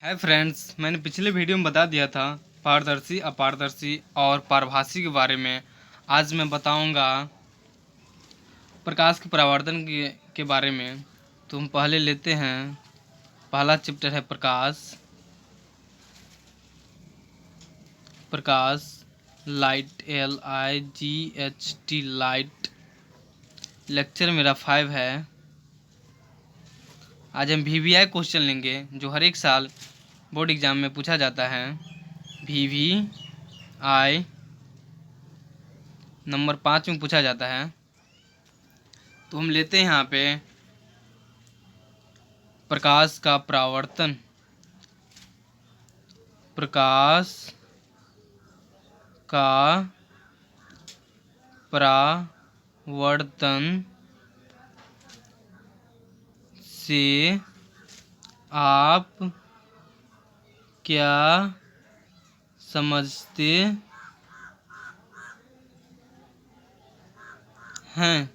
Hi friends, मैंने पिछले video में बता दिया था पारदर्शी, अपारदर्शी और पारभासी के बारे में। आज मैं बताऊंगा प्रकाश के परावर्तन के बारे में। तो हम पहले लेते हैं, पहला चैप्टर है प्रकाश लाइट, LIGHT लाइट। लेक्चर मेरा 5 है। आज हम VVI क्वेश्चन लेंगे जो हर एक साल बोर्ड एग्जाम में पूछा जाता है। VVI नंबर 5 में पूछा जाता है। तो हम लेते हैं यहाँ पे प्रकाश का परावर्तन। प्रकाश का परावर्तन से आप क्या समझते हैं?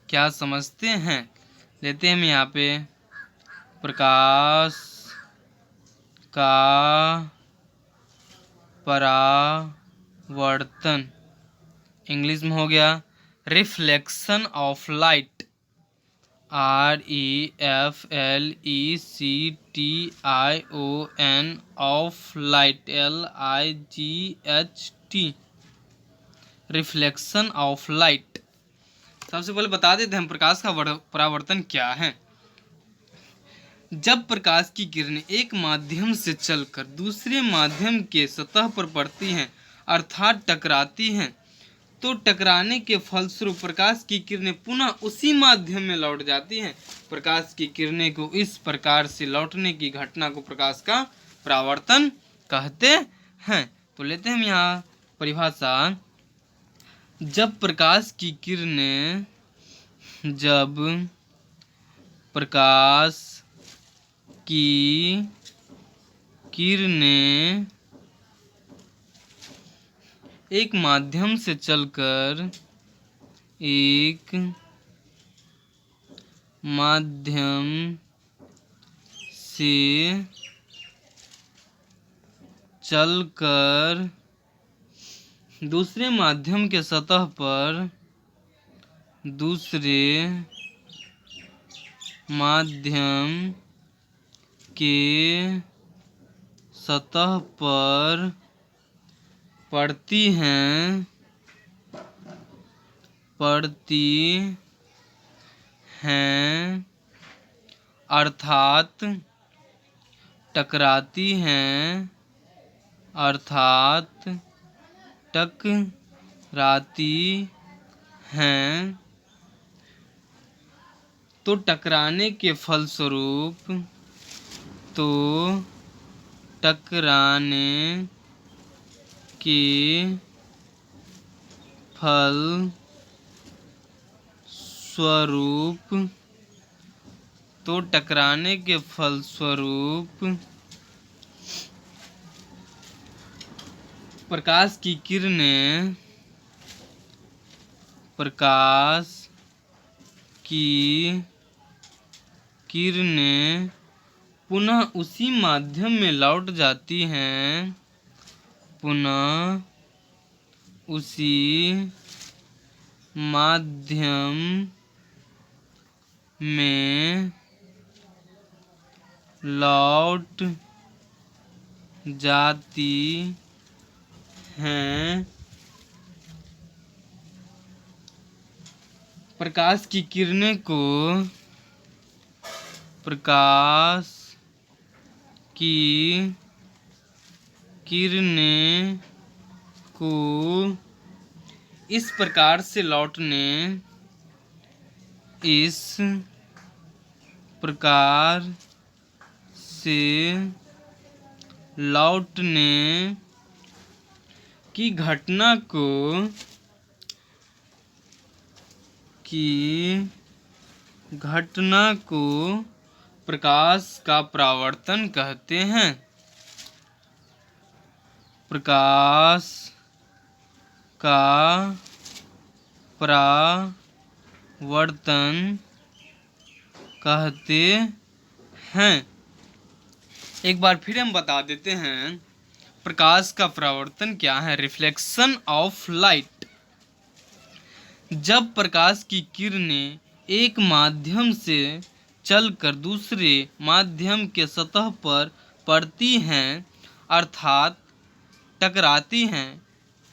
क्या समझते हैं? लेते हैं हम यहाँ पे प्रकाश का परावर्तन, इंग्लिश में हो गया reflection of light, REFLECTION of light, LIGHT, reflection of light. सबसे पहले बता देते हैं प्रकाश का परावर्तन क्या है। जब प्रकाश की किरणें एक माध्यम से चलकर दूसरे माध्यम के सतह पर पड़ती हैं अर्थात टकराती हैं, तो टकराने के फलस्वरूप प्रकाश की किरणें पुनः उसी माध्यम में लौट जाती हैं। प्रकाश की किरणें को इस प्रकार से लौटने की घटना को प्रकाश का परावर्तन कहते हैं। तो लेते हैं हम यहाँ परिभाषा। जब प्रकाश की किरणें एक माध्यम से चलकर दूसरे माध्यम के सतह पर पड़ती हैं अर्थात टकराती हैं, तो टकराने के फलस्वरूप प्रकाश की किरणें पुनः उसी माध्यम में लौट जाती हैं। प्रकाश की किरणें को इस प्रकार से लौटने की घटना को प्रकाश का परावर्तन कहते हैं। प्रकाश का परावर्तन कहते हैं। एक बार फिर हम बता देते हैं प्रकाश का परावर्तन क्या है। Reflection of light. जब प्रकाश की किरणें एक माध्यम से चलकर दूसरे माध्यम के सतह पर पड़ती हैं अर्थात टकराती हैं,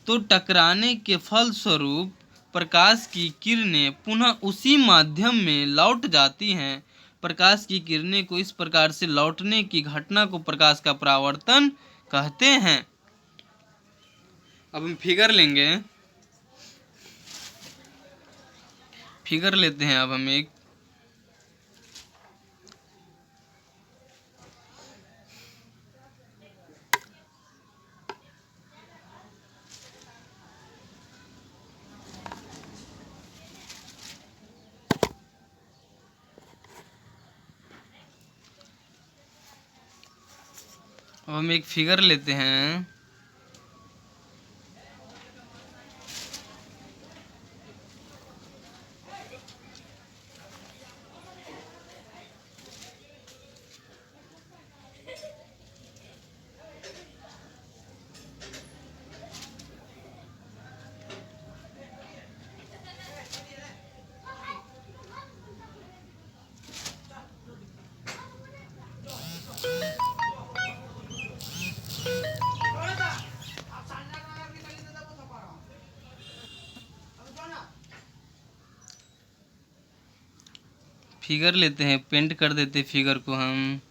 तो टकराने के फलस्वरूप प्रकाश की किरणें पुनः उसी माध्यम में लौट जाती हैं। प्रकाश की किरणें को इस प्रकार से लौटने की घटना को प्रकाश का परावर्तन कहते हैं। अब हम फिगर लेते हैं। अब हम एक फिगर लेते हैं। फिगर लेते हैं, पेंट कर देते फिगर को हम।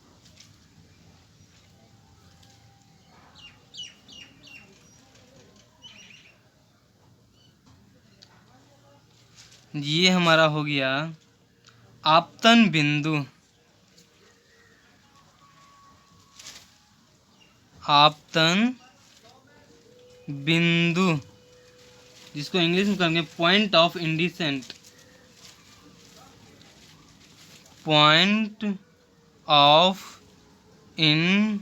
ये हमारा हो गया आपतन बिंदु। आपतन बिंदु जिसको इंग्लिश में कहेंगे point of indecent. Point of incidence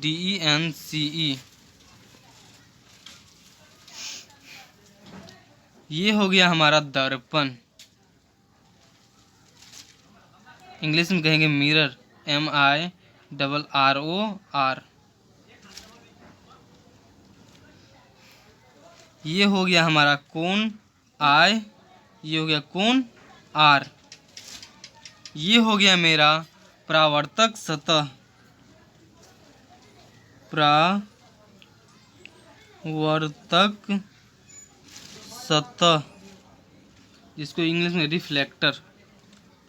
DENCE। ये हो गया हमारा दर्पण। इंग्लिश में कहेंगे मिरर MIRROR। ये हो गया हमारा कोण I। ये हो गया कोण R। ये हो गया मेरा परावर्तक सतह। परावर्तक सतह जिसको इंग्लिश में रिफ्लेक्टर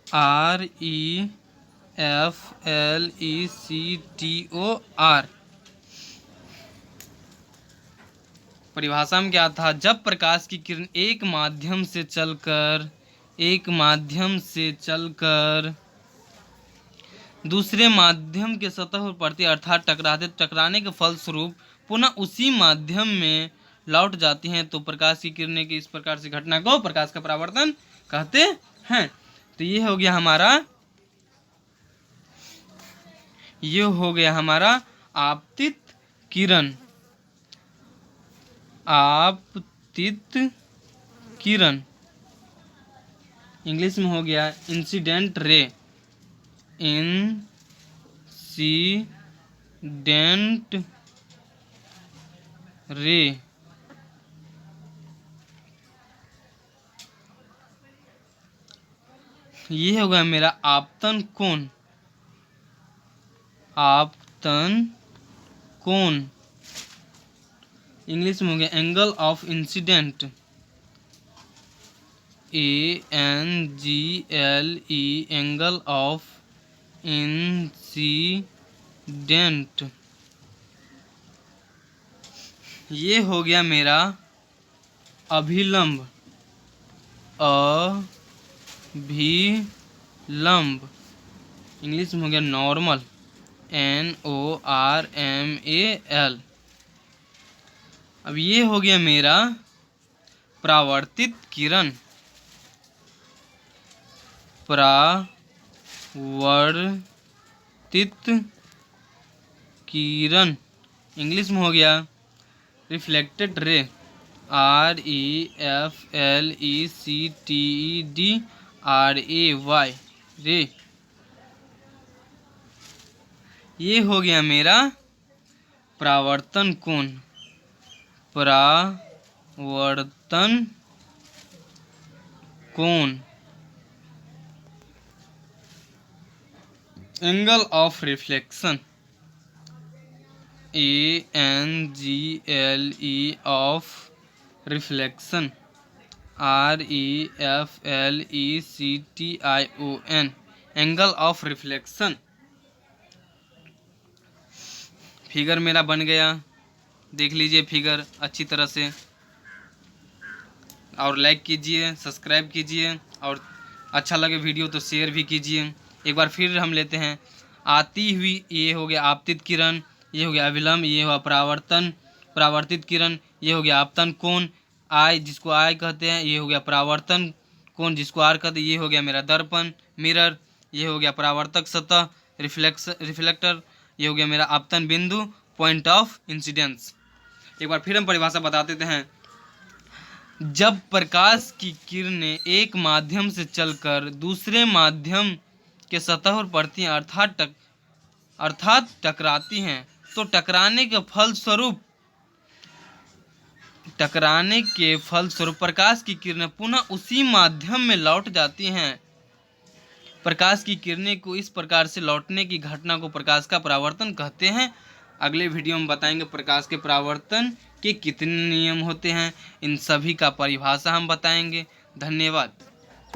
REFLECTOR। परिभाषा में क्या था? जब प्रकाश की किरण एक माध्यम से चलकर दूसरे माध्यम के सतह पर पड़ती अर्थात टकराने के फलस्वरूप पुनः उसी माध्यम में लौट जाती हैं, तो प्रकाश की किरणें की इस प्रकार से घटना को प्रकाश का परावर्तन कहते हैं। तो ये हो गया हमारा आपतित किरण। आपतित किरण इंग्लिश में हो गया इंसिडेंट रे। Incident ray. ये हो गया मेरा आपतन कोण। आपतन कोण इंग्लिश में हो गया angle of incident ANGLE। Angle of incident. ये हो गया मेरा अभिलंब। अभिलंब इंग्लिश में हो गया नॉर्मल NORMAL। अब ये हो गया मेरा परावर्तित किरण। परावर्तित किरण इंग्लिश में हो गया रिफ्लेक्टेड रे। REFLECTEDRAY रे। ये हो गया मेरा परावर्तन कोण। परावर्तन कोण। Angle of reflection ANGLE of reflection REFLECTION angle of reflection. Figure मेरा बन गया, देख लीजिए फिगर अच्छी तरह से, और लाइक कीजिए, सब्सक्राइब कीजिए, और अच्छा लगे वीडियो तो शेयर भी कीजिए। एक बार फिर हम लेते हैं। आती हुई, ये हो गया आपतित किरण, ये हो गया अभिलंब, ये हुआ परावर्तन, परावर्तित किरण, ये हो गया आपतन कोण, आई जिसको आई कहते हैं, ये हो गया परावर्तन कोण जिसको आर कहते हैं, ये हो गया मेरा दर्पण मिरर, ये हो गया परावर्तक सतह रिफ्लेक्टर, ये हो गया मेरा आपतन बिंदु पॉइंट ऑफ इंसिडेंस। एक बार फिर हम परिभाषा बता देते हैं। जब प्रकाश की किरणें एक माध्यम से चलकर दूसरे माध्यम के सतह पर पड़ती हैं अर्थात टकराती हैं, तो टकराने के फलस्वरूप प्रकाश की किरणें पुनः उसी माध्यम में लौट जाती हैं। प्रकाश की किरणें को इस प्रकार से लौटने की घटना को प्रकाश का परावर्तन कहते हैं। अगले वीडियो में बताएंगे प्रकाश के परावर्तन के कितने नियम होते हैं, इन सभी का परिभाषा हम बताएंगे। धन्यवाद।